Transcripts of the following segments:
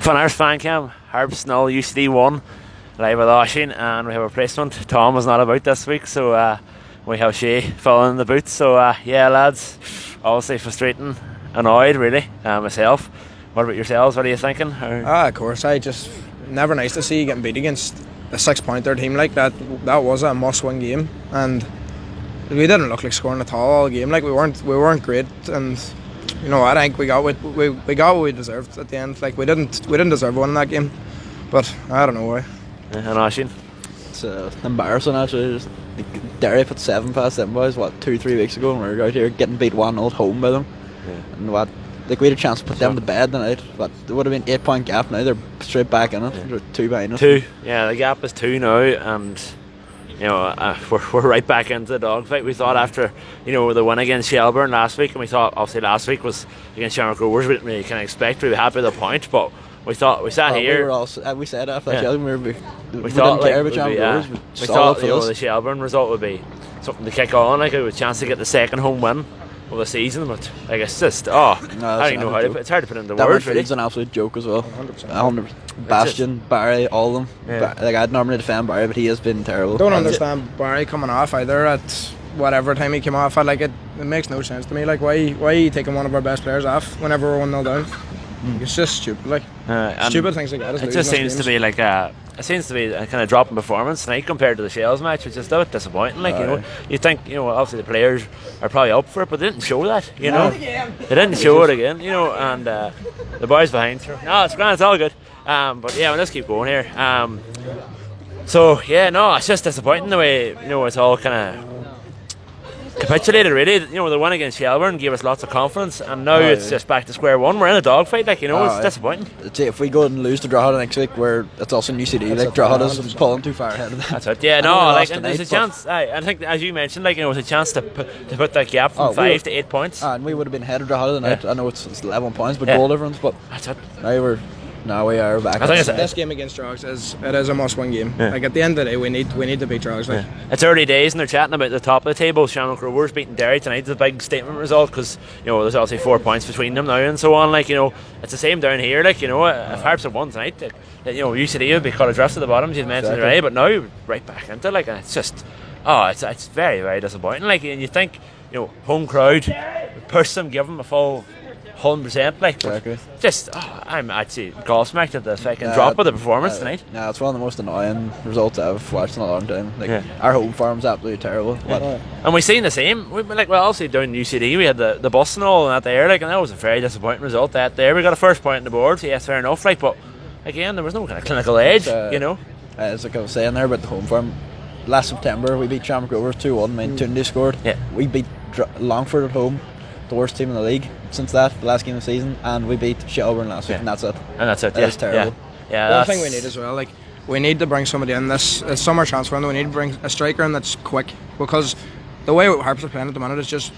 Finished Fancam, Harps 0, UCD 1, live with Oisín, and we have a replacement. Tom was not about this week, so we have Shea filling in the boots. So yeah, lads, obviously frustrating, annoyed really, myself. What about yourselves? What are you thinking? Of course, I just never nice to see you getting beat against a 6-pointer team like that. That was a must-win game, and we didn't look like scoring at all game. Like we weren't great, and you know, I think we got what we deserved at the end. Like we didn't deserve one in that game, but I don't know why. And Oisín? It's embarrassing actually. Just, Derry put 7 past them boys 2-3 weeks ago, and we were out here getting beat 1-0 at home by them. Yeah. And we had a chance to put them to bed tonight. But there would have been 8-point gap now. They're straight back in it. Yeah. They're 2 behind us. 2. Yeah, the gap is 2 now, and you know, we're right back into the dogfight. We thought after, you know, the win against Shelburne last week, and we thought obviously last week was against Shamrock Rovers. We didn't really kind of expect we were happy with the point, but we thought we sat here. We said after that Shelburne, we thought didn't care about Shamrock Rovers. We thought the Shelburne result would be something to kick on, like a chance to get the second home win of the season, but like it's just I don't even know how to put, it's hard to put into words. It's an absolute joke as well. 100%. Bastion, Barry, all of them. Yeah. Like I'd normally defend Barry, but he has been terrible. Don't understand Barry coming off either at whatever time he came off. It makes no sense to me. Like why are you taking one of our best players off whenever we're 1-0 down? It's just stupid. Like stupid things like that. It just seems to be like a kind of drop in performance tonight compared to the Shells match, which is a bit disappointing. Like you know, you think, you know, obviously the players are probably up for it, but they didn't show that. You know, they didn't show it again. You know, and the boys behind. No, it's grand. It's all good. But yeah, let's keep going here. So yeah, no, it's just disappointing the way, you know, it's all kind of capitulated really. You know, the win against Shelburne gave us lots of confidence, and now it's just back to square one. We're in a dogfight, like, you know, it's disappointing. If we go and lose to Drogheda next week, it's also in UCD. Like Drogheda's pulling too far ahead of that. That's it. Yeah, no, like, and there's a chance. I think, as you mentioned, like, you know, there's a chance to put that gap from 5 to 8 points. And we would have been ahead of Drogheda tonight. Yeah. I know it's 11 points, but goal difference. But that's it. Now we are back. I think this game against Drogs is a must-win game. Yeah. Like at the end of the day, we need to beat Drogs. Like. Yeah. It's early days, and they're chatting about the top of the table. Shamrock Rovers beating Derry tonight is a big statement result because, you know, there's obviously 4 points between them now and so on. Like, you know, it's the same down here. Like, you know, if Harps had won tonight, you know, UCD would be cut adrift at the bottom. You mentioned already, but now right back into it. Like, and it's just it's very, very disappointing. Like, and you think, you know, home crowd push them, give them a full 100%, like, exactly. Just I'm actually gobsmacked at the second drop of the performance tonight. Yeah, it's one of the most annoying results I've watched in a long time. Like our home form's absolutely terrible. And we've seen the same. Obviously down in UCD we had the bus and all and that there, like, and that was a very disappointing result. That there we got a first point on the board. So yes, fair enough. Like, but again, there was no kind of clinical edge. You know, it's like I was saying there about the home form. Last September we beat Shamrock Rovers 2-1. Tunde scored. Yeah, we beat Longford at home, the worst team in the league since the last game of the season, and we beat Shelburne last week, and that's it. That's terrible. Yeah, one thing we need as well, like, we need to bring somebody in this summer transfer window. We need to bring a striker in that's quick, because the way Harps are playing at the minute is just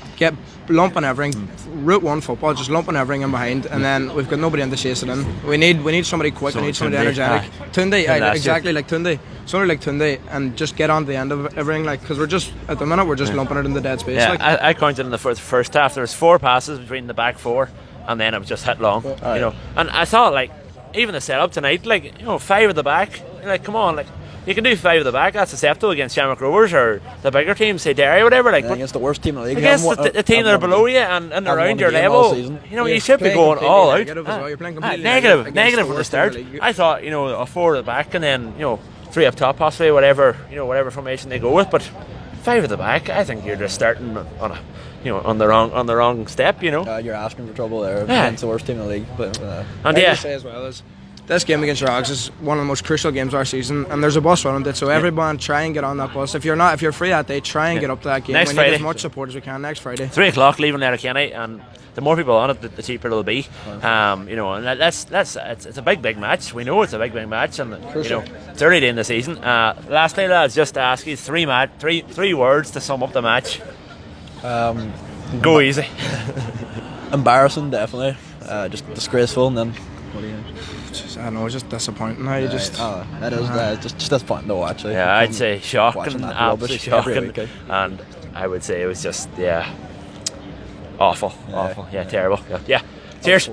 lumping everything, route one football, just lumping everything in behind, and then we've got nobody in to chase it in. We need somebody quick. We need somebody energetic. Tunde, exactly like Tunde. Somebody like Tunde, and just get on to the end of everything, like, because at the minute we're just lumping it in the dead space. Yeah, like. I counted in the first half. There was 4 passes between the back 4, and then it was just hit long. You know, and I thought, like, even the setup tonight, like, you know, 5 at the back, like, come on, like, you can do 5 at the back. That's acceptable against Shamrock Rovers or the bigger teams, say Derry or whatever. Like, against the worst team in the league, against the team that are below you and around your level, you know, you should be going all out. Negative from the start. I thought, you know, a 4 at the back and then, you know, 3 up top, possibly whatever formation they go with. But 5 at the back, I think you're just starting on the wrong step. You know, you're asking for trouble there against the worst team in the league. But and I say as well is, this game against Drogs is one of the most crucial games of our season, and there's a bus running it, so everyone try and get on that bus. If you're free that day, try and get up to that game. Next we Friday. Need as much support as we can next Friday. 3 o'clock, leaving Letterkenny, and the more people on it, the cheaper it'll be. You know, and it's a big match. We know it's a big match, and you know, it's early day in the season. Lastly, lads, just to ask you three words to sum up the match. Go easy. Embarrassing, definitely. Just disgraceful, and then. I don't know, just disappointing. How you just that is just disappointing to watch. Yeah, I'd say shocking, absolutely shocking, and I would say it was just awful, yeah, terrible. Yeah. Cheers.